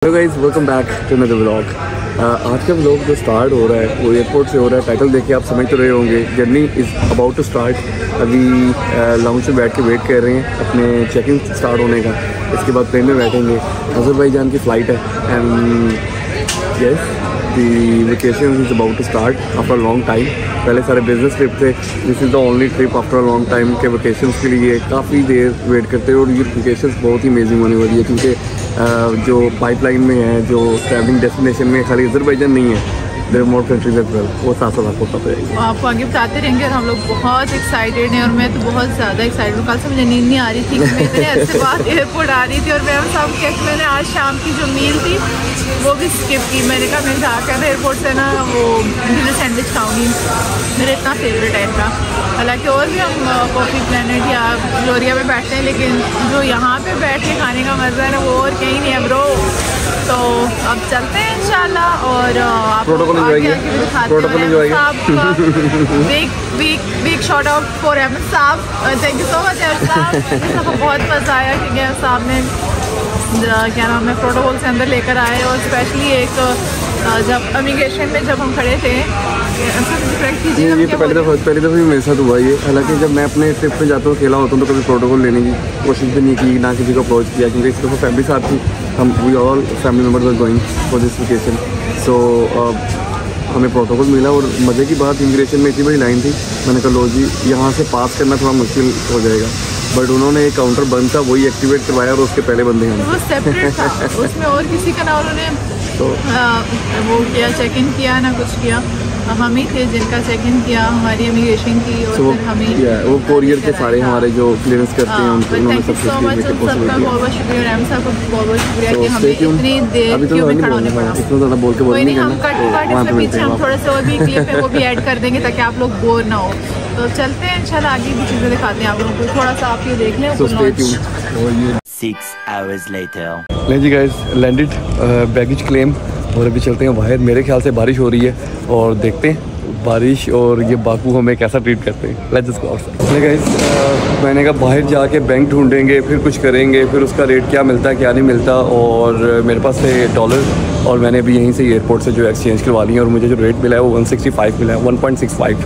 Hello guys, welcome back to another vlog. आज का vlog जो स्टार्ट हो रहा है वो एयरपोर्ट से हो रहा है। टाइटल देखिए आप समझ तो रहे होंगे, journey is about to start. अभी लाउंज में बैठ के वेट कर रहे हैं अपने चेकिंग स्टार्ट होने का। इसके बाद प्लेन में बैठेंगे। अज़रबैजान की फ़्लाइट है and yes the vacation is about to start after long time. पहले सारे बिजनेस ट्रिप थे, this is the only trip after long time के वेकेशन के लिए काफ़ी देर वेट करते हैं। और ये वेकेशन बहुत ही अमेजिंग होने वाली है क्योंकि जो पाइपलाइन में है, जो ट्रैवलिंग डेस्टिनेशन में खाली अज़रबैजान नहीं है, there more countries as well. वो साथ साथ आपको पता है, आपको आगे बताते रहेंगे। और हम लोग बहुत एक्साइटेड हैं और मैं तो बहुत ज़्यादा एक्साइटेड हूँ। कल से मुझे नींद नहीं आ रही थी कि मैं इतने अच्छे बाद एयरपोर्ट आ रही थी। और मैं साहब क्या मैंने आज शाम की जो मील थी वो भी स्किप की। मैंने कहा मैं जाकर एयरपोर्ट से ना वो ग्रिल सैंडविच खाऊँगी, मेरा इतना फेवरेट है इनका। हालांकि और भी हम कॉफ़ी प्लैनेट या ग्लोरिया में बैठते हैं, लेकिन जो यहाँ पे बैठ के खाने का मज़ा है ना वो और कहीं नहीं है ब्रो। तो अब चलते हैं इंशाल्लाह और आपको आगे आगे भी दिखाते हैं। Big shot out for Ahmad साहब, thank you so much Ahmad साहब। सबको बहुत मज़ा आया क्योंकि अहमद साहब ने क्या नाम है प्रोटोकॉल से अंदर लेकर आए। और स्पेशली एक जब इमिग्रेशन में जब हम खड़े थे, ये तो पहली दफ़ा मेरे साथ हुआ ये। हालांकि जब मैं अपने ट्रिप पे जाता हूँ अकेला होता हूँ तो कभी प्रोटोकॉल लेने की कोशिश भी नहीं की, ना किसी को अप्रोच किया, क्योंकि इस दफ़ा फैमिली साथ थी। हम we all family members are going for this vacation. So हमें प्रोटोकॉल मिला और मज़े की बात इमिग्रेशन में इतनी बड़ी लाइन थी। मैंने कहा लो जी यहाँ से पास करना थोड़ा मुश्किल हो जाएगा, बट उन्होंने एक काउंटर बंद था वही एक्टिवेट करवाया और उसके पहले बंदे हैं वो सेपरेट था। उसमें और किसी का ना उन्होंने तो वो किया, चेक इन किया ना कुछ किया। हम ही थे जिनका चेक इन किया हमारी इमिग्रेशन की। और so, फिर हमें वो कोरियर के सारे हमारे जो क्लियरेंस करते हैं उन्होंने सब सो मच सबका बहुत शुक्रिया। रैम साहब को बहुत शुक्रिया कि हमें इतनी देर क्यों में खड़ा होने पड़ा। इतना ज़्यादा बोल के कोई नहीं, हम कट इसमें पीछे हम थोड़े से और भी क्लिप है वो भी ऐड कर देंगे ताकि आप लोग बोर ना हो। तो चलते हैं इंशाल्लाह, आगे भी चीज़ें दिखाते हैं आप लोगों को। थोड़ा सा आप ये देख लें। 6 hours later. नहीं जी गाइस, लैंडेड बैगेज क्लेम और अभी चलते हैं बाहर। मेरे ख्याल से बारिश हो रही है और देखते हैं बारिश और ये बाकू हमें कैसा ट्रीट करते हैं। Let's just go outside. Guys मैंने कहा बाहर जाके बैंक ढूंढेंगे, फिर कुछ करेंगे, फिर उसका रेट क्या मिलता है क्या नहीं मिलता। और मेरे पास है डॉलर और मैंने अभी यहीं से एयरपोर्ट से जो एक्सचेंज करवा ली है और मुझे जो रेट मिला है वो 165 मिला है, 1.65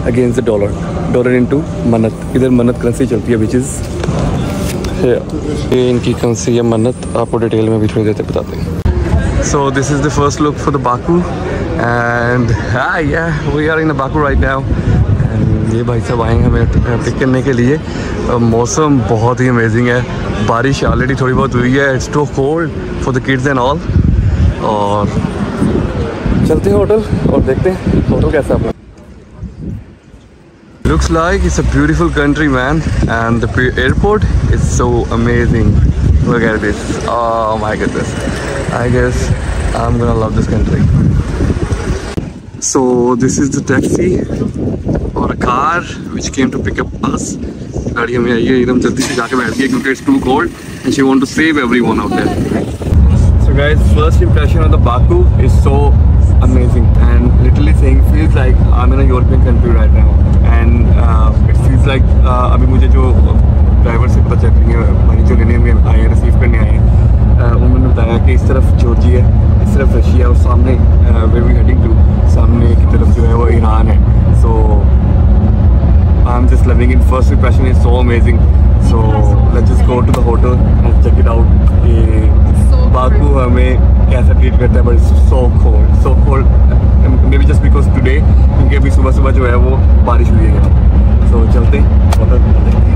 अगेंस्ट द डॉलर इनटू मन्नत। इधर मन्नत करेंसी चलती है विच इज़ ये इनकी करेंसी है मन्नत। आपको डिटेल में भी थोड़ी देर बताते हैं। So this is the first look for the Baku and yeah we are in the Baku right now and ये भाई साहब आएंगे हमें पिक करने के लिए। मौसम बहुत ही अमेजिंग है, बारिश ऑलरेडी थोड़ी बहुत हुई है। It's too cold for the kids and all. और चलते हैं होटल और देखते हैं होटल कैसा है। Looks like it's a beautiful country man and the airport is so amazing. Look at this, oh my goodness. I guess I'm gonna love this country. So this is the taxi or a car which came to pick up us. गाड़ी हमें आई है, एकदम जल्दी से जाके बैठ गई क्योंकि it's too cold and she want to save everyone out there. So guys, first impression of the Baku is so amazing and literally saying feels like I'm in a European country right now and it feels like अभी मुझे जो driver से पता चल रही है भाई जो लेने में आए हैं, रिसीव करने आए हैं, उन्होंने बताया कि इस तरफ जॉर्जी है, इस तरफ रशिया और सामने वेयर वी हेडिंग टू सामने की तरफ जो है वो ईरान है। So I am just loving in first impression is so amazing. So let's just go to the hotel and check it out कि बाकू हमें कैसा ट्रीट करता है। But so cold maybe just because today क्योंकि अभी सुबह सुबह जो है वो बारिश हुई है। सो चलते हैं होटल देखते हैं।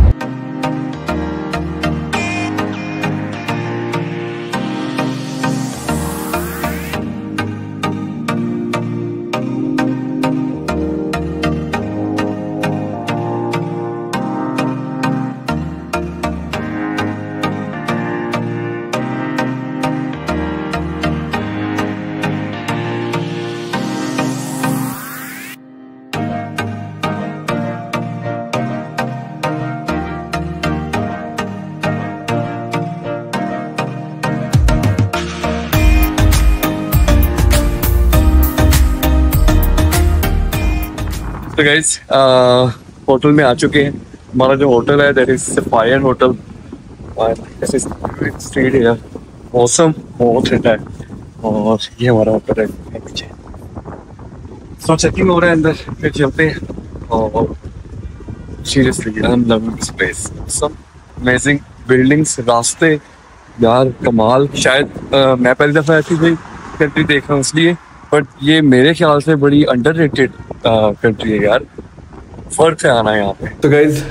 तो गाइस होटल में आ चुके हैं। हमारा जो होटल है that is sapphire hotel. Street है मौसम बहुत ठंडा है और ये हमारा होटल है पीछे। तो चेकिंग हो रहा है अंदर, फिर चलते हैं। और seriously I am loving this place, सब अमेजिंग बिल्डिंग्स, रास्ते यार कमाल। शायद मैं पहली दफ़ा ऐसी कोई कंट्री देख रहा हूँ इसलिए, बट ये मेरे ख्याल से बड़ी अंडररेटेड कंट्री है यार, फर्क से आना है यहाँ पे। तो गाइज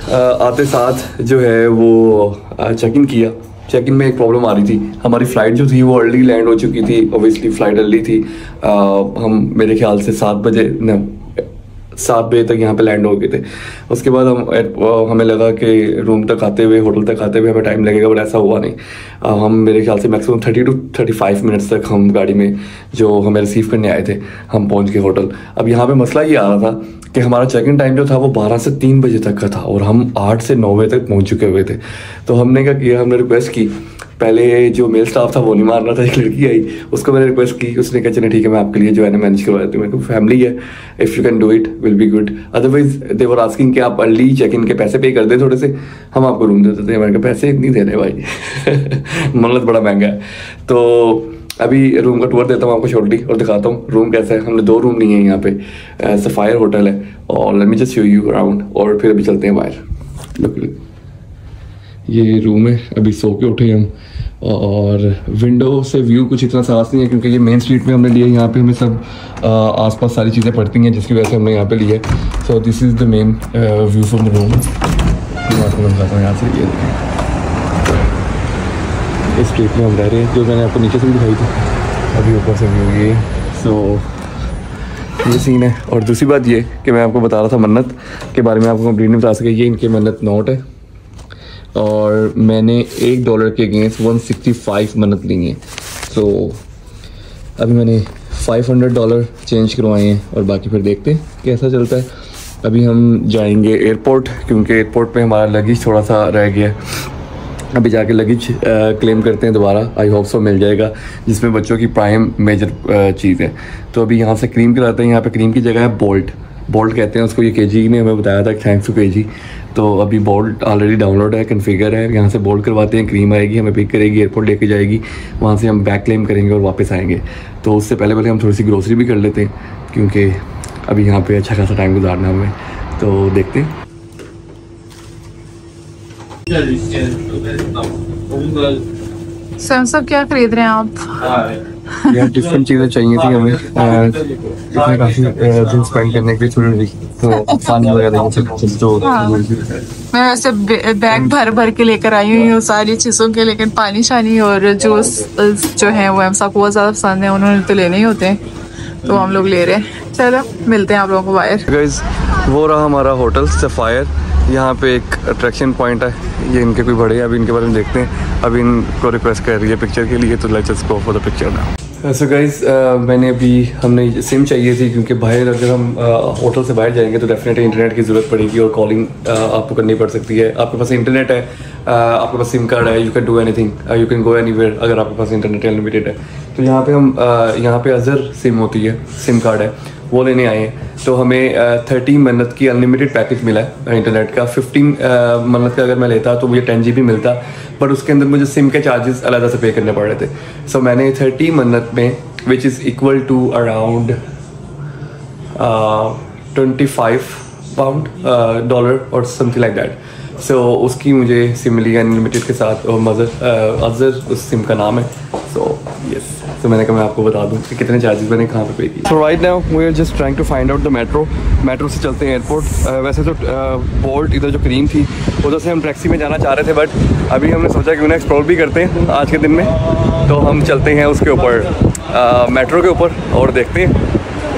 आते साथ जो है वो चेक इन किया। चेक इन में एक प्रॉब्लम आ रही थी, हमारी फ़्लाइट जो थी वो अर्ली लैंड हो चुकी थी। ओबियसली फ़्लाइट अर्ली थी, हम मेरे ख्याल से 7 बजे तक यहाँ पे लैंड हो गए थे। उसके बाद हमें लगा कि रूम तक आते हुए, होटल तक आते हुए हमें टाइम लगेगा, बट ऐसा हुआ नहीं। हम मेरे ख्याल से मैक्सिमम 30 to 35 मिनट्स तक हम गाड़ी में जो हमें रिसीव करने आए थे हम पहुँच गए होटल। अब यहाँ पे मसला ये आ रहा था कि हमारा चेक इन टाइम जो था वो 12 से 3 बजे तक का था और हम 8 से 9 बजे तक पहुँच चुके हुए थे। तो हमने क्या किया, हमने रिक्वेस्ट की, पहले जो मेल स्टाफ था वो नहीं मार रहा था, एक लड़की आई, उसको मैंने रिक्वेस्ट की, उसने कहा चलिए ठीक है मैं आपके लिए जो है ना मैनेज करवा देती हूँ। मेरे को फैमिली है, if you can do it will be good, otherwise they were asking कि आप अर्ली चेक इन के पैसे पे कर दें थोड़े से, हम आपको रूम दे देते हैं। मैंने कहा पैसे नहीं दे रहे भाई मतलब बड़ा महंगा है। तो अभी रूम का टूर देता हूँ आपको शॉर्टली और दिखाता हूँ रूम कैसा है। हमने 2 रूम लिए हैं यहाँ पे, सफायर होटल है, और let me just show you around, और फिर अभी चलते हैं बाहर। ये रूम है, अभी सो के उठे हम, और विंडो से व्यू कुछ इतना साफ नहीं है क्योंकि ये मेन स्ट्रीट में हमने लिया है। यहाँ पे हमें सब आसपास सारी चीज़ें पड़ती हैं जिसकी वजह से हमने यहाँ पे लिया है। So this is the main view from the room. मैं आपको बताता हूँ यहाँ से, ये इस स्ट्रीट में हम रह रहे हैं जो मैंने आपको नीचे से भी दिखाई थी, अभी ऊपर से व्यू ये। सो ये सीन है। और दूसरी बात ये कि मैं आपको बता रहा था मन्नत के बारे में, आपको कंप्लीट नहीं बता सके। ये इनके मन्नत नोट है और मैंने $1 के अगेंस्ट 165 मन्नत ली है। सो अभी मैंने $500 चेंज करवाए हैं और बाकी फिर देखते हैं कैसा चलता है। अभी हम जाएंगे एयरपोर्ट क्योंकि एयरपोर्ट पे हमारा लगेज थोड़ा सा रह गया है। अभी जाके लगेज क्लेम करते हैं दोबारा, आई होप सो मिल जाएगा, जिसमें बच्चों की प्राइम मेजर चीज़ है। तो अभी यहाँ से क्रीम कराते हैं। यहाँ पे क्रीम की जगह है बोल्ट कहते हैं उसको। ये केजी ने हमें बताया था, थैंक्स टू केजी। तो अभी बोल्ट ऑलरेडी डाउनलोड है, कन्फिगर है। यहाँ से बोल्ट करवाते हैं, क्रीम आएगी, हमें पिक करेगी, एयरपोर्ट लेके जाएगी, वहाँ से हम बैक क्लेम करेंगे और वापस आएंगे। तो उससे पहले हम थोड़ी सी ग्रोसरी भी कर लेते हैं क्योंकि अभी यहाँ पे अच्छा खासा टाइम गुजारना हमें। तो देखते हैं। सब क्या खरीद रहे हैं आप? यार डिफरेंट चीज़ें चाहिए थी हमें, इतने काफ़ी दिन स्पेंड करने के लिए थोड़ी, तो पानी वगैरह तो मैं वैसे बैग भर के लेकर आई हुई हूँ सारी चीज़ों के, लेकिन पानी शानी और जूस जो है वो हम सबको बहुत ज़्यादा पसंद है, उन्होंने तो लेने ही होते हैं, तो हम लोग ले रहे हैं। चलो मिलते हैं आप लोगों को बाहर। गाइस वो रहा हमारा होटल सफ़ायर। यहाँ पे एक अट्रैक्शन पॉइंट है, ये इनके कोई बड़े हैं, अभी इनके बारे में देखते हैं। अभी इनको रिक्वेस्ट कर रही है पिक्चर के लिए, तो let's just go for the picture now. So guys हमने सिम चाहिए थी क्योंकि बाहर अगर हम होटल से बाहर जाएंगे तो डेफिनेटली इंटरनेट की ज़रूरत पड़ेगी और कॉलिंग आपको करनी पड़ सकती है। आपके पास इंटरनेट है, आपके पास सिम कार्ड है, you can do anything, you can go anywhere अगर आपके पास इंटरनेट अनलिमिटेड है। तो यहाँ पे हम यहाँ पे अज़र सिम होती है, सिम कार्ड है, वो लेने आए हैं। तो हमें 30 मन्नत की अनलिमिटेड पैकेज मिला है इंटरनेट का। 15 मन्नत का अगर मैं लेता तो मुझे 10 GB मिलता, बट उसके अंदर मुझे सिम के चार्जेस अलग से पे करने पड़ रहे थे। सो मैंने 30 मन्नत में which is equal to around $25 और समथिंग लाइक दैट। सो उसकी मुझे सिम मिली अनलिमिटेड के साथ, और अज़र उस सिम का नाम है। सो यस, तो मैंने कहा मैं आपको बता दूं कि कितने चार्जेस मैंने कहाँ पे पे किए। So right now we are just trying to find out the metro से चलते हैं एयरपोर्ट। वैसे तो बोल्ट इधर जो क्रीम थी उधर से हम टैक्सी में जाना चाह रहे थे, बट अभी हमने सोचा कि उन्हें एक्सप्लोर भी करते हैं आज के दिन में। तो हम चलते हैं उसके ऊपर, मेट्रो के ऊपर, और देखते हैं।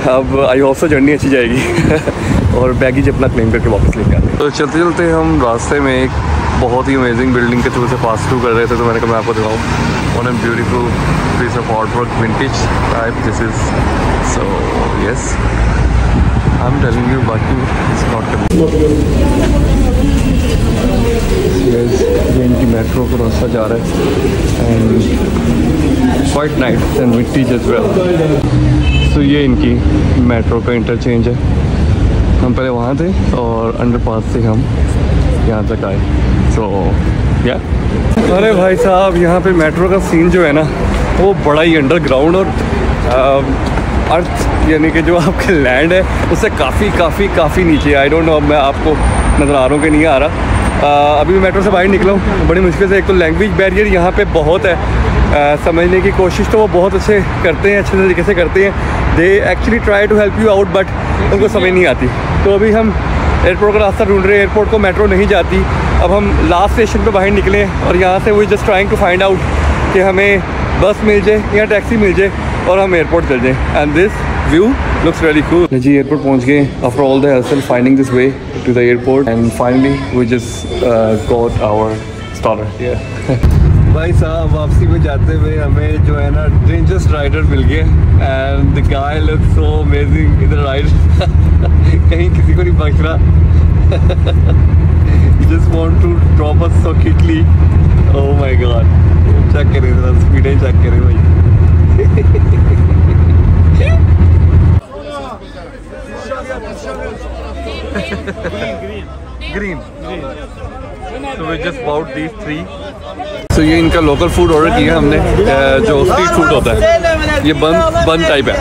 अब आई होप सो जर्नी अच्छी जाएगी और बैगेज अपना क्लेम करके वापस लेके आते हैं। तो चलते चलते हम रास्ते में एक बहुत ही अमेजिंग बिल्डिंग के थ्रू से पास थ्रू कर रहे थे, तो मैंने कहा मैं आपको दिखाऊँ। One and beautiful piece of artwork, vintage type this is. So yes, I am telling you, बाकी इट्स नॉट। ये इनकी मेट्रो का रास्ता जा रहा है and quite nice and vintage as well. तो ये इनकी मेट्रो का इंटरचेंज है हम पहले वहाँ थे और अंडरपास से हम यहाँ तक आए। सो या अरे भाई साहब, यहाँ पे मेट्रो का सीन जो है ना वो बड़ा ही अंडरग्राउंड और अर्थ यानी कि जो आपके लैंड है उससे काफ़ी नीचे। आई डोंट नो, अब मैं आपको नज़र आ रहा हूँ कि नहीं आ रहा। अभी मैं मेट्रो से बाहर निकला हूँ बड़ी मुश्किल से। एक तो लैंग्वेज बैरियर यहाँ पे बहुत है, समझने की कोशिश तो वो बहुत अच्छे करते हैं, अच्छे तरीके से करते हैं। They actually try to help you out, but उनको समझ नहीं आती। तो अभी हम एयरपोर्ट का रास्ता ढूंढ रहे हैं। एयरपोर्ट को मेट्रो नहीं जाती। अब हम लास्ट स्टेशन पे बाहर निकले और यहाँ से we just trying to find out कि हमें बस मिल जाए या टैक्सी मिल जाए और हम एयरपोर्ट चल जाएँ। And this view looks really cool. जी एयरपोर्ट पहुंच गए after all the hassle finding this way to the airport and finally we just got our starter. भाई साहब, वापसी में जाते हुए हमें जो है ना डेंजरस राइडर मिल गए and the guy looks so amazing in the ride. कहीं किसी को नहीं बच रहा। He just want to drop us so quickly. Oh my god. Check करें जरा, स्पीडें चेक करें भाई। green. So we just bought these 3. So ये इनका लोकल फूड ऑर्डर किया हमने, जो स्ट्रीट फूड होता है। ये बन टाइप है।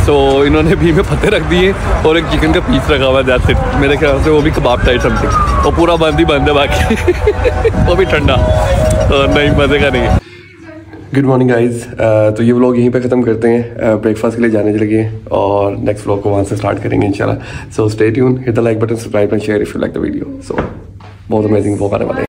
सो इन्होंने भी में पत्ते रख दिए और एक चिकन का पीस रखा हुआ है। That's it. मेरे ख्याल से वो भी कबाब टाइप समथिंग, और पूरा बंद ही बंद है बाकी। वो भी ठंडा और नहीं, मज़े का नहीं है। Good morning guys. तो ये व्लॉग यहीं पे ख़त्म करते हैं। ब्रेकफास्ट के लिए जाने लगे और नेक्स्ट व्लॉग को वहाँ से स्टार्ट करेंगे इंशाल्लाह। So stay tune, hit the like button, subscribe and share if you like the video. So बहुत अमेजिंग व्लॉग आने वाले हैं।